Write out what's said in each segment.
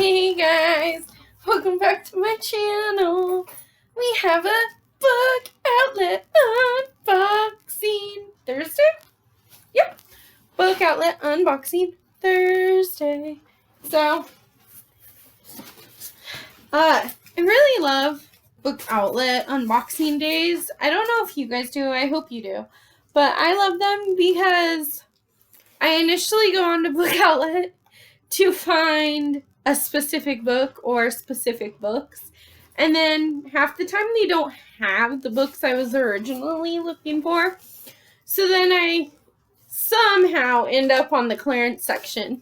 Hey guys, welcome back to my channel. We have a book outlet unboxing Thursday. Yep, book outlet unboxing Thursday. So, I really love book outlet unboxing days. I don't know if you guys do. I hope you do, but I love them because I initially go on to book outlet to find a specific book or specific books, and then half the time they don't have the books I was originally looking for, so then I somehow end up on the clearance section,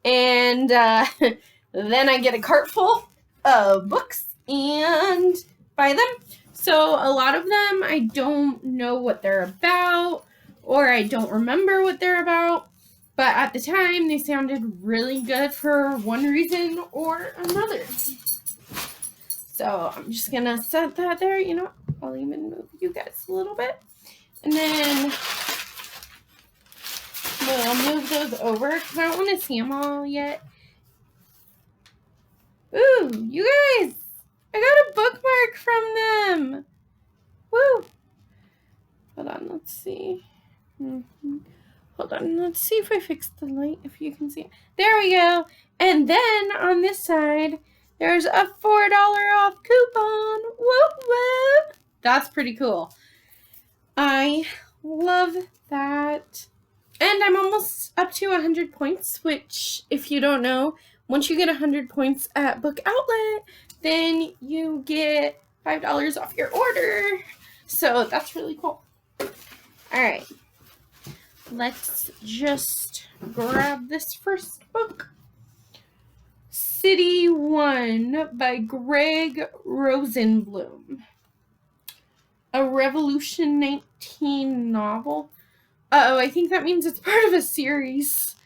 and then I get a cart full of books and buy them. So a lot of them I don't know what they're about, or I don't remember what they're about. But at the time, they sounded really good for one reason or another. So I'm just going to set that there. You know what? I'll even move you guys a little bit. And then we'll move those over because I don't want to see them all yet. Ooh, you guys! I got a bookmark from them! Woo! Hold on, let's see. Hold on, let's see if I fixed the light, if you can see it. There we go. And then on this side, there's a $4 off coupon. Whoop, whoop. That's pretty cool. I love that. And I'm almost up to 100 points, which, if you don't know, once you get 100 points at Book Outlet, then you get $5 off your order. So that's really cool. All right. Let's just grab this first book. City 1 by Greg Rosenblum. A Revolution 19 novel. Uh-oh, I think that means it's part of a series.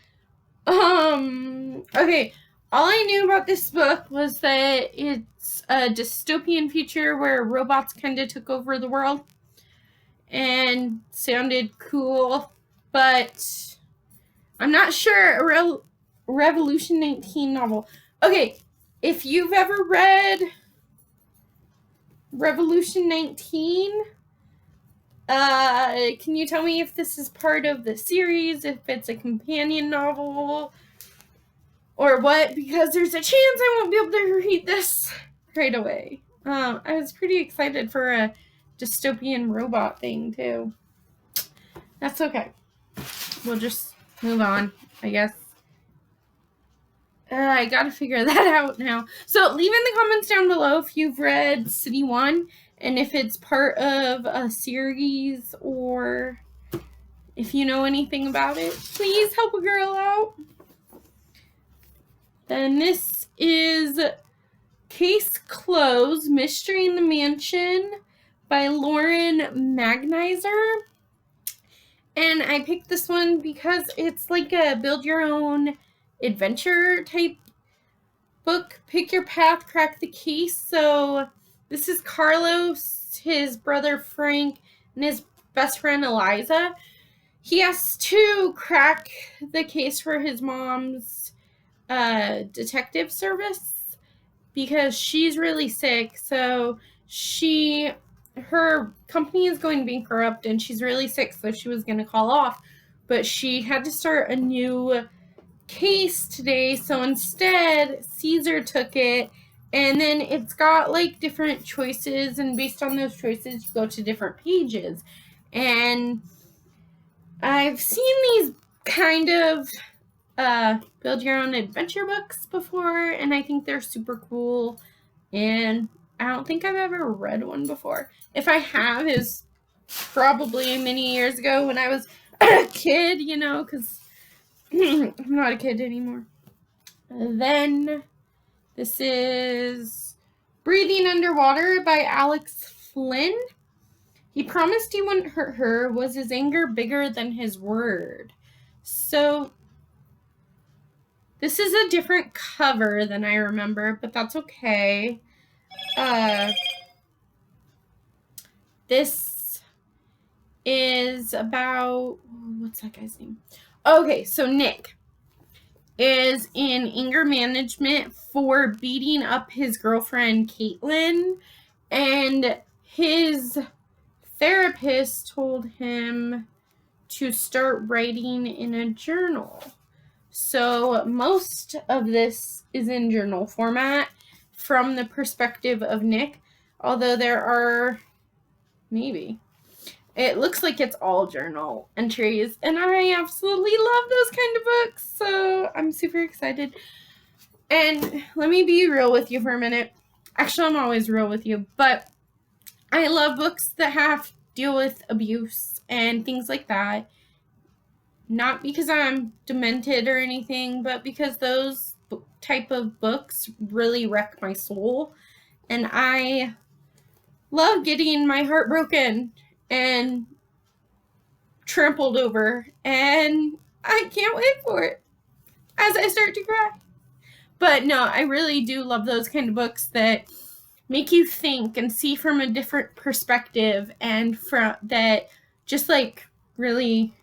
Okay. All I knew about this book was that it's a dystopian future where robots kind of took over the world. And sounded cool. But I'm not sure a Revolution 19 novel. Okay, if you've ever read Revolution 19, can you tell me if this is part of the series, if it's a companion novel, or what? Because there's a chance I won't be able to read this right away. I was pretty excited for a dystopian robot thing, too. That's okay. We'll just move on, I guess. I gotta figure that out now. So leave in the comments down below if you've read City 1 and if it's part of a series or if you know anything about it. Please help a girl out. Then this is Case Closed, Mystery in the Mansion by Lauren Magnizer. And I picked this one because it's like a build your own adventure type book. Pick your path, crack the case. So this is Carlos, his brother Frank, and his best friend Eliza. He has to crack the case for his mom's detective service because she's really sick. So her company is going bankrupt and she's really sick, so she was going to call off, but she had to start a new case today, so instead Caesar took it, and then it's got like different choices, and based on those choices you go to different pages. And I've seen these kind of build your own adventure books before, and I think they're super cool, and I don't think I've ever read one before. If I have, it was probably many years ago when I was a kid, you know, because I'm not a kid anymore. Then this is Breathing Underwater by Alex Flynn. He promised he wouldn't hurt her. Was his anger bigger than his word? So this is a different cover than I remember, but that's okay. This is about, what's that guy's name? Okay, so Nick. is in anger management for beating up his girlfriend, Caitlin. And his therapist told him to start writing in a journal. So most of this is in journal format from the perspective of Nick, although there are maybe. It looks like it's all journal entries, and I absolutely love those kind of books, so I'm super excited. And let me be real with you for a minute. Actually, I'm always real with you, but I love books that have to deal with abuse and things like that. Not because I'm demented or anything, but because those type of books really wreck my soul. And I love getting my heart broken and trampled over. And I can't wait for it as I start to cry. But no, I really do love those kind of books that make you think and see from a different perspective, and from that just like really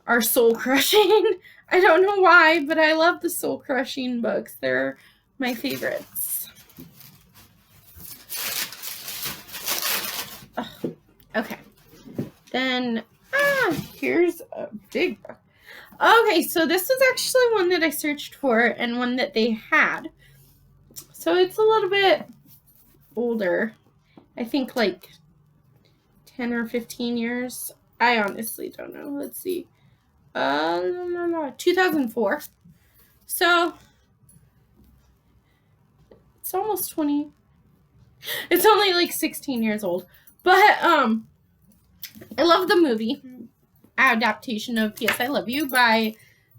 are soul crushing. I don't know why, but I love the soul crushing books. They're my favorites. Ugh. Okay. Then, here's a big book. Okay, so this was actually one that I searched for and one that they had. So it's a little bit older. I think like 10 or 15 years. I honestly don't know. Let's see. 2004. So it's almost 20. It's only like 16 years old. But I love the movie adaptation of P.S. I Love You by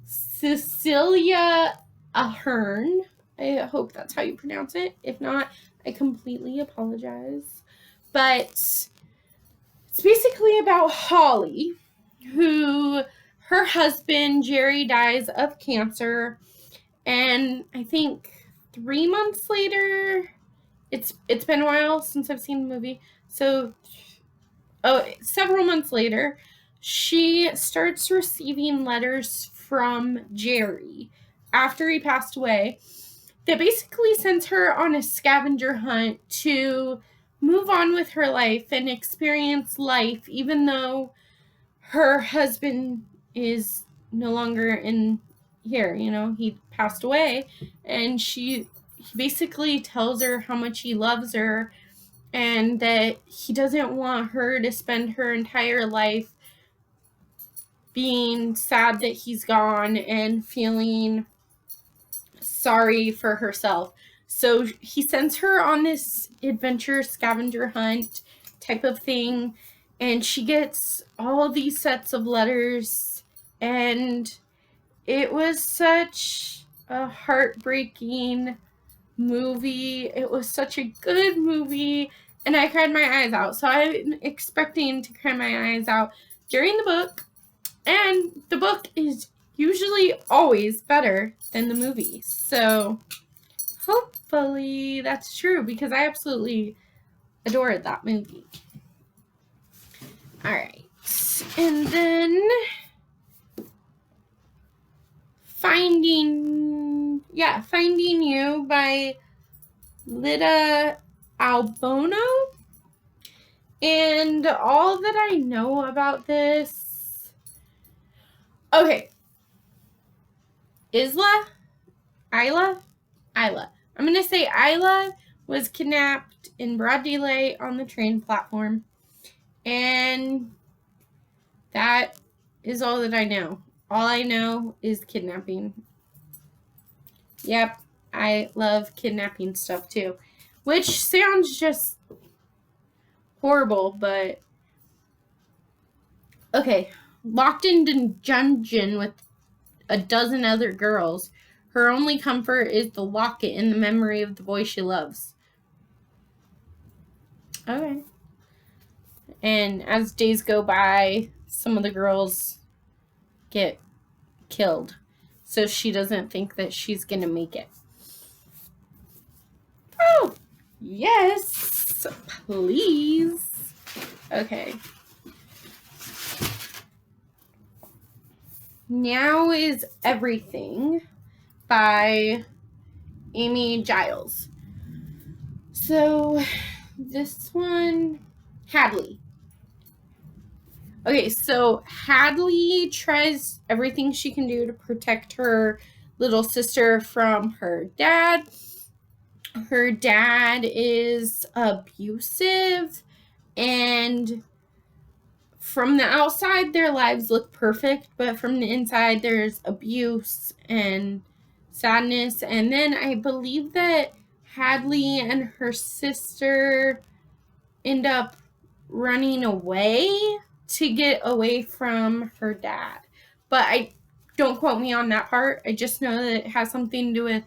Cecilia Ahern. I hope that's how you pronounce it. If not, I completely apologize. But it's basically about Holly, who her husband Jerry dies of cancer, and I think 3 months later, it's been a while since I've seen the movie, so several months later, she starts receiving letters from Jerry after he passed away that basically sends her on a scavenger hunt to move on with her life and experience life, even though her husband is no longer in here. You know, he passed away, and he basically tells her how much he loves her and that he doesn't want her to spend her entire life being sad that he's gone and feeling sorry for herself. So he sends her on this adventure scavenger hunt type of thing, and she gets all these sets of letters, and it was such a heartbreaking movie. It was such a good movie, and I cried my eyes out. So I'm expecting to cry my eyes out during the book, and the book is usually always better than the movie. So hopefully that's true, because I absolutely adored that movie. Alright, and then Finding You by Alida Albono. And all that I know about this, okay, Isla. I'm going to say Isla was kidnapped in broad daylight on the train platform. And that is all that I know. All I know is kidnapping. Yep, I love kidnapping stuff too. Which sounds just horrible, but okay. Locked in a dungeon with a dozen other girls, her only comfort is the locket in the memory of the boy she loves. Okay. And as days go by, some of the girls get killed, so she doesn't think that she's gonna make it. Oh, yes, please. Okay. Now is Everything by Amy Giles. So this one, Hadley. Okay, so Hadley tries everything she can do to protect her little sister from her dad. Her dad is abusive, and from the outside, their lives look perfect, but from the inside, there's abuse and sadness. And then I believe that Hadley and her sister end up running away to get away from her dad. But I don't quote me on that part. I just know that it has something to do with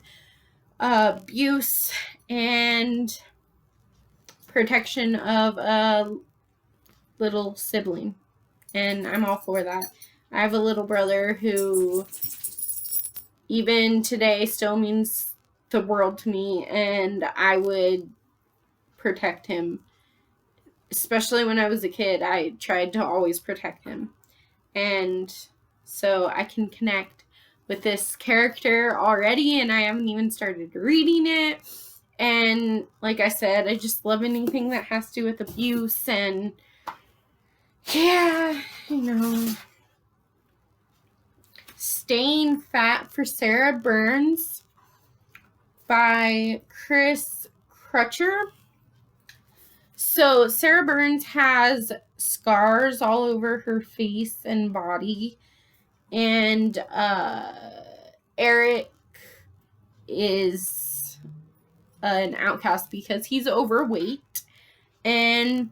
abuse and protection of a little sibling. And I'm all for that. I have a little brother who even today still means the world to me, and I would protect him. Especially when I was a kid, I tried to always protect him. And so I can connect with this character already, and I haven't even started reading it. And like I said, I just love anything that has to do with abuse, and yeah, Staying Fat for Sarah Burns by Chris Crutcher. So Sarah Burns has scars all over her face and body, and Eric is an outcast because he's overweight. And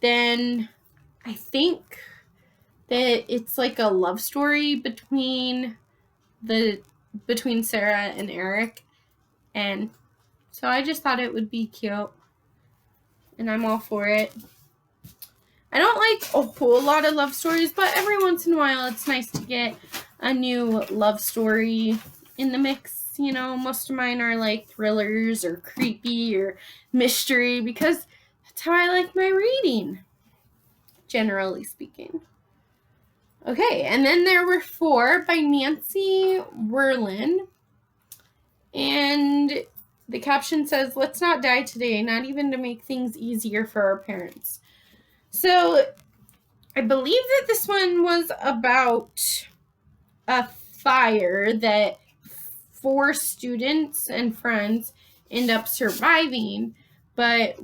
then I think that it's like a love story between Sarah and Eric, and so I just thought it would be cute, and I'm all for it. I don't like a whole lot of love stories, but every once in a while it's nice to get a new love story in the mix. Most of mine are like thrillers or creepy or mystery, because that's how I like my reading, generally speaking. Okay, and then there were 4 by Nancy Werlin. And the caption says, "Let's not die today, not even to make things easier for our parents." So I believe that this one was about a fire that 4 students and friends end up surviving. But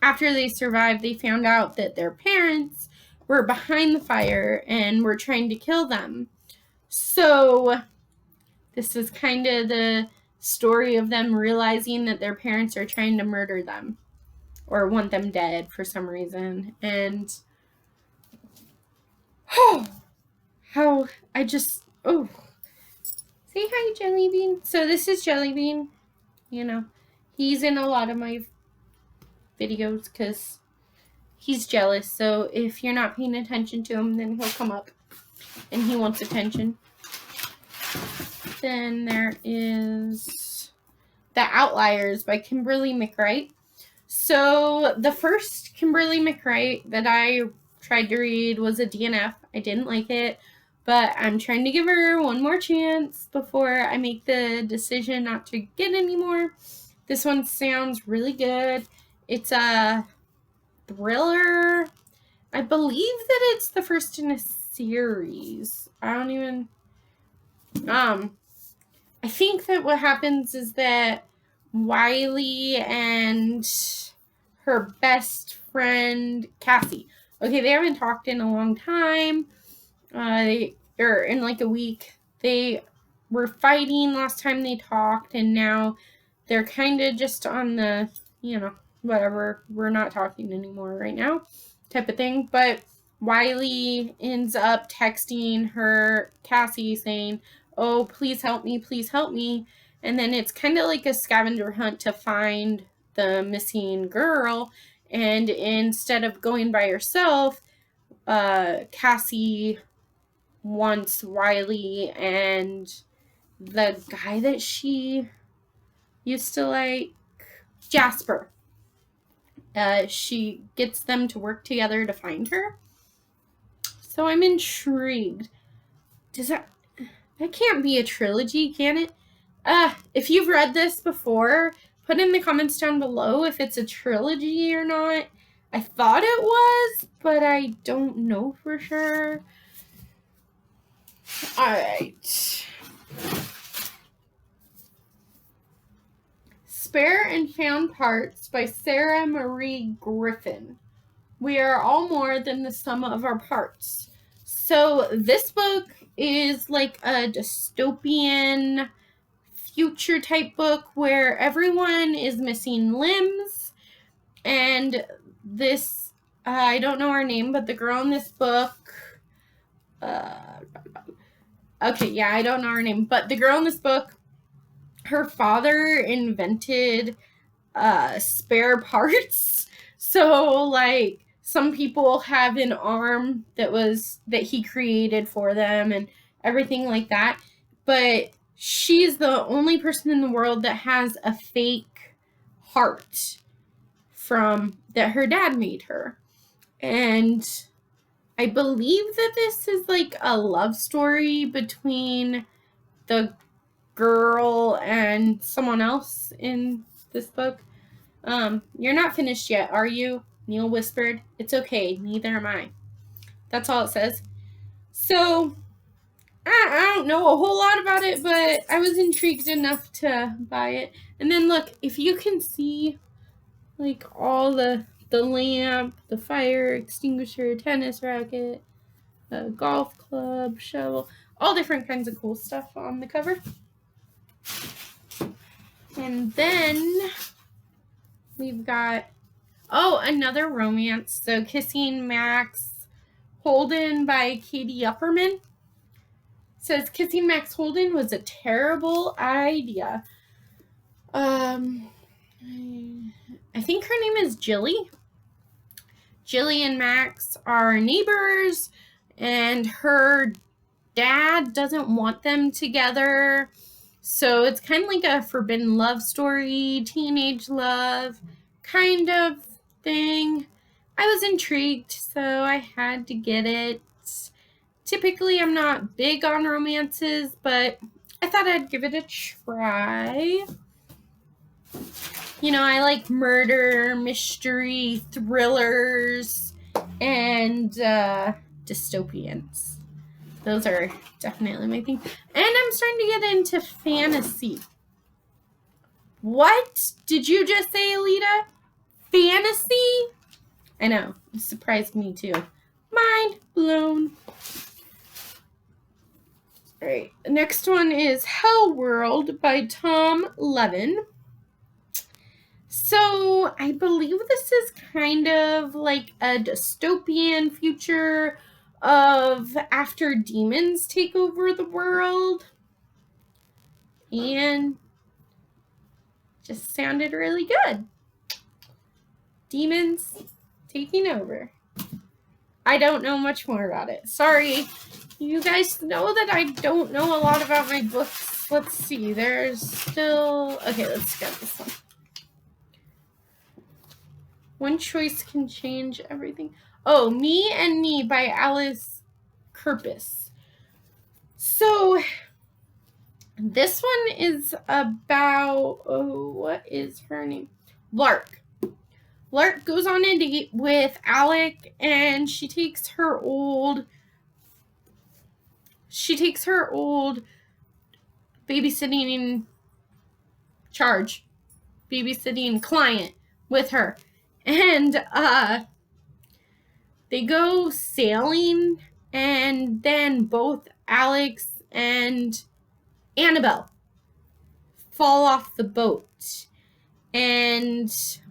after they survived, they found out that their parents were behind the fire and were trying to kill them. So this is kind of the story of them realizing that their parents are trying to murder them or want them dead for some reason. And say hi, Jellybean. So this is Jellybean. He's in a lot of my videos because he's jealous. So if you're not paying attention to him, then he'll come up and he wants attention. Then there is The Outliers by Kimberly McWright. So the first Kimberly McWright that I tried to read was a DNF. I didn't like it, but I'm trying to give her one more chance before I make the decision not to get any more. This one sounds really good. It's a thriller. I believe that it's the first in a series. I think that what happens is that Wiley and her best friend Cassie, they haven't talked in a long time, or in like a week. They were fighting last time they talked, and now they're kind of just on the, whatever, we're not talking anymore right now type of thing. But Wiley ends up texting her Cassie saying, "Oh, please help me, please help me." And then it's kind of like a scavenger hunt to find the missing girl. And instead of going by herself, Cassie wants Wiley and the guy that she used to like, Jasper. She gets them to work together to find her. So I'm intrigued. That can't be a trilogy, can it? If you've read this before, put in the comments down below if it's a trilogy or not. I thought it was, but I don't know for sure. Alright. Spare and Found Parts by Sarah Marie Griffin. We are all more than the sum of our parts. So this book is like a dystopian future type book where everyone is missing limbs, and this I don't know her name, but the girl in this book okay, yeah, I don't know her name, but the girl in this book, her father invented spare parts. So like some people have an arm that he created for them and everything like that, but she's the only person in the world that has a fake heart from that her dad made her. And I believe that this is like a love story between the girl and someone else in this book. You're not finished yet, are you? Neil whispered. It's okay, neither am I. That's all it says. So, I don't know a whole lot about it, but I was intrigued enough to buy it. And then look, if you can see, like, all the lamp, the fire extinguisher, tennis racket, a golf club, shovel, all different kinds of cool stuff on the cover. And then we've got, another romance. So Kissing Max Holden by Katie Upperman. Says Kissing Max Holden was a terrible idea. I think her name is Jilly. Jilly and Max are neighbors, and her dad doesn't want them together. So it's kind of like a forbidden love story, teenage love kind of thing. I was intrigued, so I had to get it. Typically, I'm not big on romances, but I thought I'd give it a try. You know, I like murder, mystery, thrillers, and dystopians. Those are definitely my thing. And I'm starting to get into fantasy. What did you just say, Alida? Fantasy? I know. It surprised me too. Mind blown. Alright. The next one is Hell World by Tom Levin. So I believe this is kind of like a dystopian future of after demons take over the world. And just sounded really good. Demons taking over. I don't know much more about it. Sorry. You guys know that I don't know a lot about my books. Let's see. There's still... Okay, let's get this one. One choice can change everything. Oh, Me and Me by Alice Kirpis. So, this one is about... Oh, what is her name? Lark. Lark goes on a date with Alec, and she takes her old babysitting client with her. And they go sailing, and then both Alex and Annabelle fall off the boat. And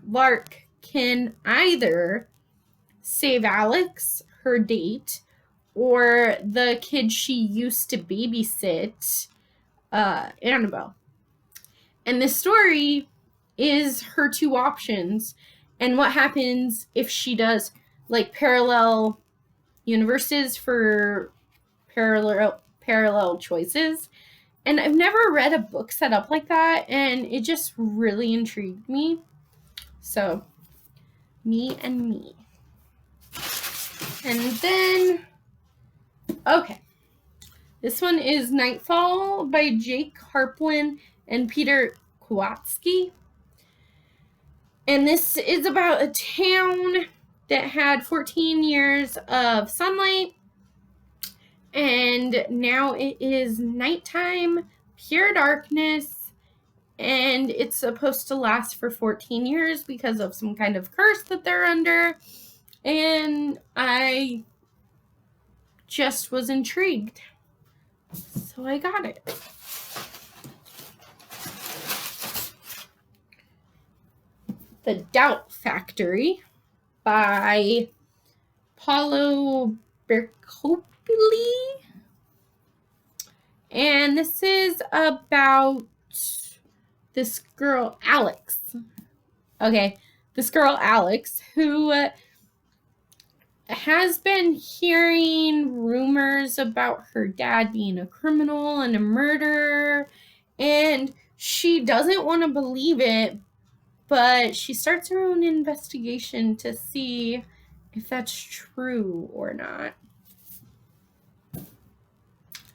Lark can either save Alex, her date, or the kid she used to babysit, Annabelle. And this story is her two options and what happens if she does like parallel universes for parallel choices. And I've never read a book set up like that, and it just really intrigued me. So, Me and Me. And then Okay. This one is Nightfall by Jake Harplin and Peter Kowalski. And this is about a town that had 14 years of sunlight. And now it is nighttime, pure darkness. And it's supposed to last for 14 years because of some kind of curse that they're under. And I just was intrigued. So I got it. The Doubt Factory by Paulo Bercopoli. And this is about this girl, Alex. Okay, this girl, Alex, who has been hearing rumors about her dad being a criminal and a murderer. And she doesn't want to believe it, but she starts her own investigation to see if that's true or not.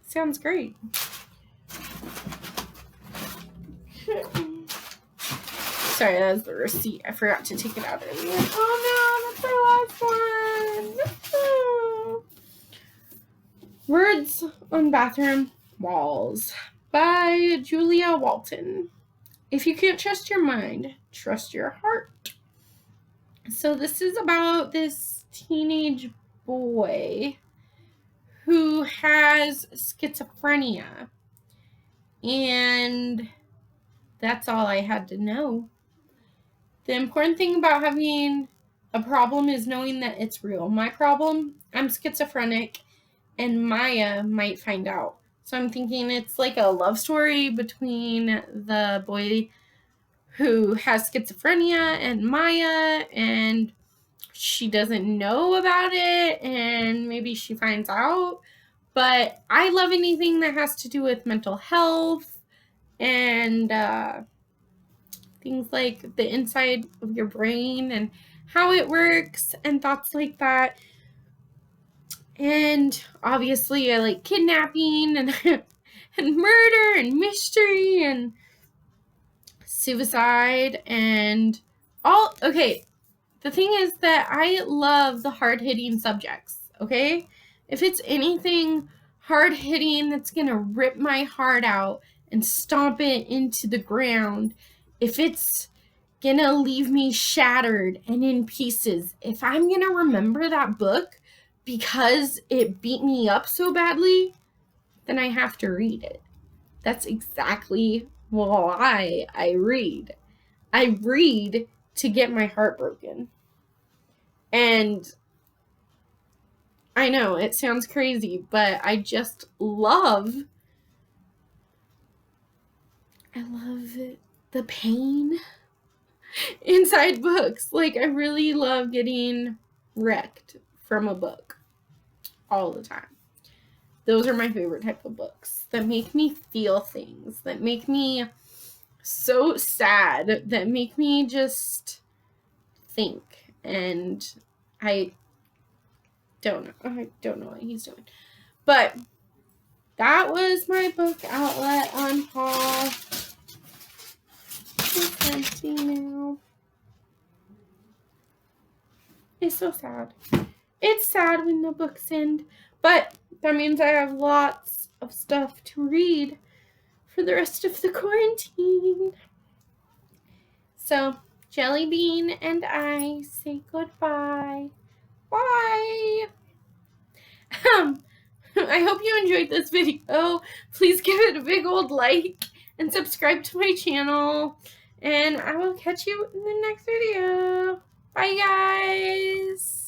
Sounds great. Sorry, that was the receipt. I forgot to take it out earlier. Oh no, that's our last one. Words on Bathroom Walls by Julia Walton. If you can't trust your mind, trust your heart. So this is about this teenage boy who has schizophrenia. And that's all I had to know. The important thing about having a problem is knowing that it's real. My problem, I'm schizophrenic, and Maya might find out. So I'm thinking it's like a love story between the boy who has schizophrenia and Maya, and she doesn't know about it, and maybe she finds out. But I love anything that has to do with mental health and things like the inside of your brain and how it works and thoughts like that. And obviously I like kidnapping and and murder and mystery and suicide and all. Okay, the thing is that I love the hard-hitting subjects, okay? If it's anything hard-hitting that's gonna rip my heart out and stomp it into the ground, if it's gonna leave me shattered and in pieces, if I'm gonna remember that book because it beat me up so badly, then I have to read it. That's exactly why I read. I read to get my heart broken. And I know it sounds crazy, but I love the pain inside books. Like, I really love getting wrecked from a book all the time. Those are my favorite type of books that make me feel things, that make me so sad, that make me just think. And I don't know what he's doing. But that was my book outlet on haul. It's empty now. It's so sad. It's sad when the books end, but that means I have lots of stuff to read for the rest of the quarantine. So, Jelly Bean and I say goodbye. Bye! I hope you enjoyed this video. Please give it a big old like and subscribe to my channel. And I will catch you in the next video. Bye, guys!